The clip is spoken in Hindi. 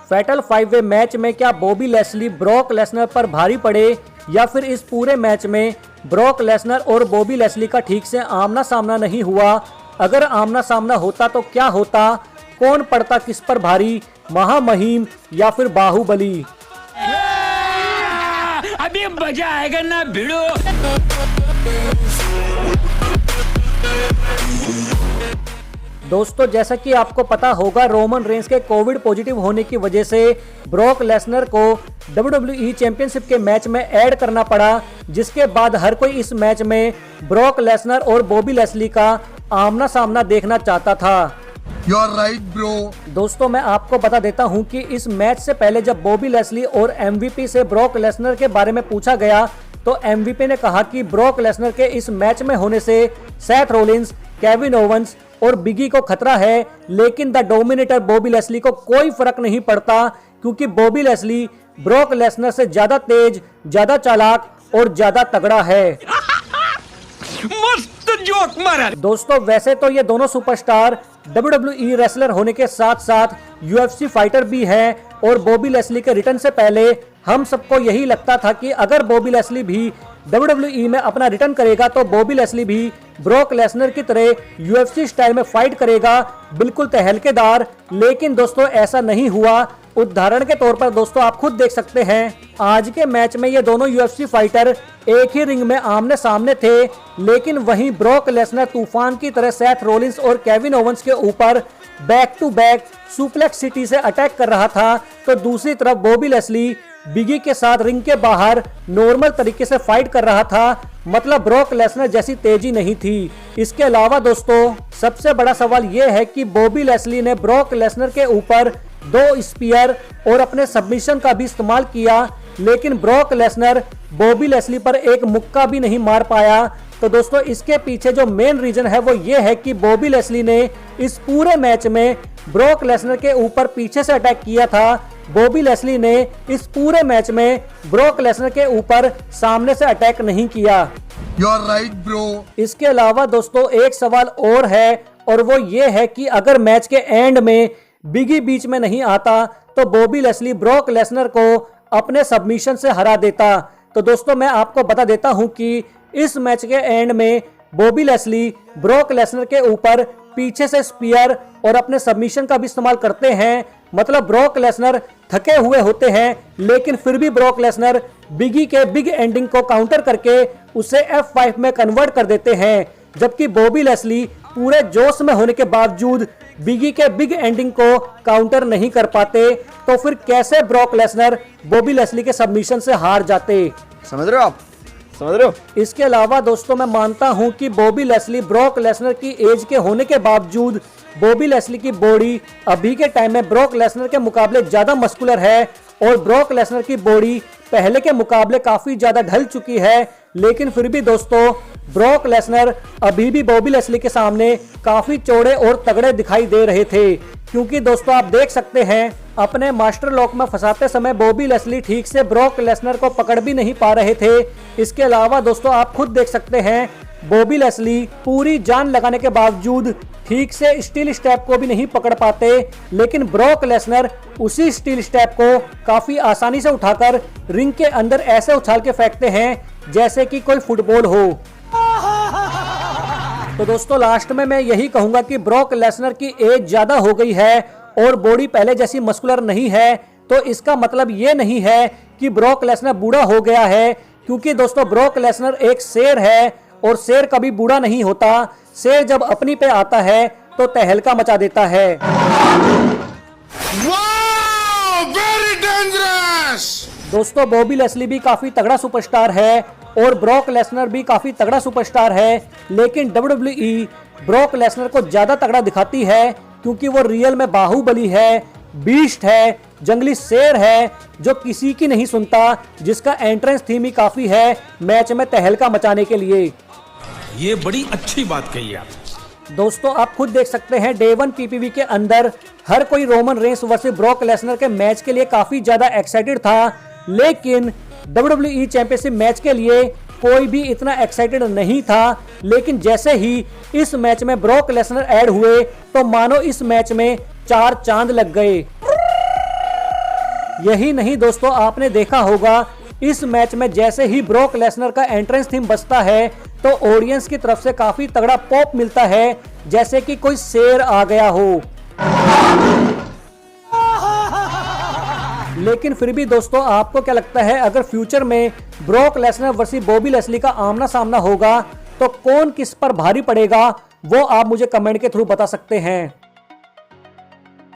फैटल 5-वे मैच में क्या बॉबी लेस्ली ब्रॉक लेसनर पर भारी पड़े या फिर इस पूरे मैच में ब्रॉक लेसनर और बॉबी लेस्ली का ठीक से आमना सामना नहीं हुआ? अगर आमना सामना होता तो क्या होता? कौन पड़ता किस पर भारी, महामहिम या फिर बाहुबली? अभी मजा आएगा ना भिड़ो। दोस्तों, जैसा कि आपको पता होगा, रोमन रेंस के कोविड पॉजिटिव होने की वजह से ब्रॉक लेसनर को WWE चैंपियनशिप के मैच में ऐड करना पड़ा, जिसके बाद हर कोई इस मैच में ब्रॉक लेसनर और बॉबी लेस्ली का आमना सामना देखना चाहता था। You are right, bro. दोस्तों, मैं आपको बता देता हूं कि इस मैच से पहले जब बॉबी लेस्ली और MVP से ब्रॉक लेसनर के बारे में पूछा गया तो MVP ने कहा कि ब्रॉक लेसनर के इस मैच में होने से सेथ रोलिंस, केविन ओवंस और बिगी को खतरा है, लेकिन द डोमिनेटर बॉबी लेस्ली को कोई फर्क नहीं पड़ता, क्योंकि बॉबी लेस्ली ब्रॉक लेसनर से ज्यादा तेज, ज्यादा चालाक और ज्यादा तगड़ा है। मस्त जोक मारा। दोस्तों, वैसे तो ये दोनों सुपरस्टार WWE रेसलर होने के साथ साथ UFC फाइटर भी हैं, और बॉबी लेस्ली के रिटर्न से पहले हम सबको यही लगता था कि अगर बॉबी लेस्ली भी WWE में अपना रिटर्न करेगा तो बॉबी लेस्ली भी ब्रॉक लेसनर की तरह UFC स्टाइल में फाइट करेगा, बिल्कुल तहलकेदार। लेकिन दोस्तों, ऐसा नहीं हुआ। उदाहरण के तौर पर दोस्तों, आप खुद देख सकते हैं, आज के मैच में ये दोनों UFC फाइटर एक ही रिंग में आमने सामने थे, लेकिन वहीं ब्रॉक लेसनर तूफान की तरह सेथ रोलिंस और केविन ओवंस के ऊपर back to back suplex city से अटैक कर रहा था, तो दूसरी तरफ बॉबी लेस्ली बिगी के साथ रिंग के बाहर नॉर्मल तरीके से फाइट कर रहा था। मतलब ब्रॉक लेसनर जैसी तेजी नहीं थी। इसके अलावा दोस्तों, सबसे बड़ा सवाल यह है कि बॉबी लेस्ली ने ब्रॉक लेसनर के ऊपर 2 स्पीयर और अपने सबमिशन का भी इस्तेमाल किया, लेकिन ब्रॉक लेसनर बॉबी लेस्ली पर एक मुक्का भी नहीं मार पाया। तो दोस्तों, इसके पीछे जो मेन रीजन है वो ये है कि बॉबी लेस्ली ने इस पूरे मैच में ब्रॉक लेसनर के ऊपर पीछे से अटैक किया था। बॉबी लेस्ली ने इस पूरे मैच में ब्रॉक लेसनर के ऊपर सामने से अटैक नहीं किया। You are right, bro. इसके अलावा दोस्तों, एक सवाल और है, और वो ये है कि अगर मैच के एंड में बिगी बीच में नहीं आता तो बॉबी लेस्ली ब्रॉक लेसनर को अपने सबमिशन से हरा देता। तो दोस्तों, मैं आपको बता देता हूं कि इस मैच के एंड में बॉबी लेस्ली ब्रॉक लेसनर के ऊपर पीछे से स्पीयर और अपने सबमिशन का भी इस्तेमाल करते हैं। मतलब ब्रॉक लेसनर थके हुए होते हैं, लेकिन फिर भी ब्रॉक लेसनर बिगी के बिग एंडिंग को काउंटर करके उसे F5 में कन्वर्ट कर देते हैं, जबकि बॉबी लेस्ली पूरे जोश में होने के बावजूद बिगी के बिग एंडिंग को काउंटर नहीं कर पाते। तो फिर कैसे ब्रॉक लेसनर बॉबी लेस्ली के सबमिशन से हार जाते? समझ रहे हो आप? समझ रहे हो? इसके अलावा दोस्तों, मैं मानता हूं कि बॉबी लेस्ली ब्रॉक लेसनर की एज के होने के बावजूद बॉबी लेस्ली की बॉडी अभी के टाइम में ब्रॉक लेसनर के मुकाबले ज्यादा मस्कुलर है, और ब्रॉक लेसनर की बॉडी पहले के मुकाबले काफी ज्यादा ढल चुकी है। लेकिन फिर भी दोस्तों, ब्रॉक लेसनर अभी भी बॉबी लेस्ली के सामने काफी चौड़े और तगड़े दिखाई दे रहे थे, क्योंकि दोस्तों आप देख सकते हैं, अपने मास्टर लॉक में फंसाते समय बॉबी लेस्ली ठीक से ब्रॉक लेसनर को पकड़ भी नहीं पा रहे थे। इसके अलावा दोस्तों, आप खुद देख सकते हैं, बॉबी लेस्ली पूरी जान लगाने के बावजूद ठीक से स्टील स्टेप को भी नहीं पकड़ पाते, लेकिन ब्रॉक लेसनर उसी स्टील स्टेप को काफी आसानी से उठाकर रिंग के अंदर ऐसे उछाल के फेंकते हैं जैसे कि कोई फुटबॉल हो। तो दोस्तों, लास्ट में मैं यही कहूंगा कि ब्रॉक लेसनर की एज ज्यादा हो गई है और बॉडी पहले जैसी मस्कुलर नहीं है, तो इसका मतलब ये नहीं है कि ब्रॉक लेसनर बूढ़ा हो गया है, क्योंकि दोस्तों ब्रॉक लेसनर एक शेर है, और शेर कभी बूढ़ा नहीं होता। शेर जब अपनी पे आता है तो तहलका मचा देता है। Wow, very dangerous. दोस्तों, बॉबी लेस्ली भी काफी तगड़ा सुपरस्टार है और ब्रॉक लेसनर भी काफी तगड़ा सुपरस्टार है, लेकिन WWE ब्रॉक लेसनर को ज्यादा तगड़ा दिखाती है, क्योंकि वो रियल में बाहुबली है, बीस्ट है, जंगली शेर है, जो किसी की नहीं सुनता, जिसका एंट्रेंस थीम ही काफी है मैच में तहलका मचाने के लिए। ये बड़ी अच्छी बात कही आप। दोस्तों, आप खुद देख सकते हैं, Day 1 PPV के अंदर हर कोई Roman Reigns versus Brock Lesnar के मैच के लिए काफी ज्यादा एक्साइटेड था, लेकिन WWE चैंपियनशिप मैच के लिए कोई भी इतना एक्साइटेड नहीं था। लेकिन जैसे ही इस मैच में ब्रॉक लेसनर ऐड हुए तो मानो इस मैच में 4 चांद लग गए। यही नहीं दोस्तों, आपने देखा होगा इस मैच में जैसे ही ब्रॉक लेसनर का एंट्रेंस थीम बजता है तो ऑडियंस की तरफ से काफी तगड़ा पॉप मिलता है, जैसे कि कोई शेर आ गया हो। लेकिन फिर भी दोस्तों, आपको क्या लगता है, अगर फ्यूचर में Brock Lesnar versus Bobby Lashley का आमना सामना होगा तो कौन किस पर भारी पड़ेगा, वो आप मुझे कमेंट के थ्रू बता सकते हैं।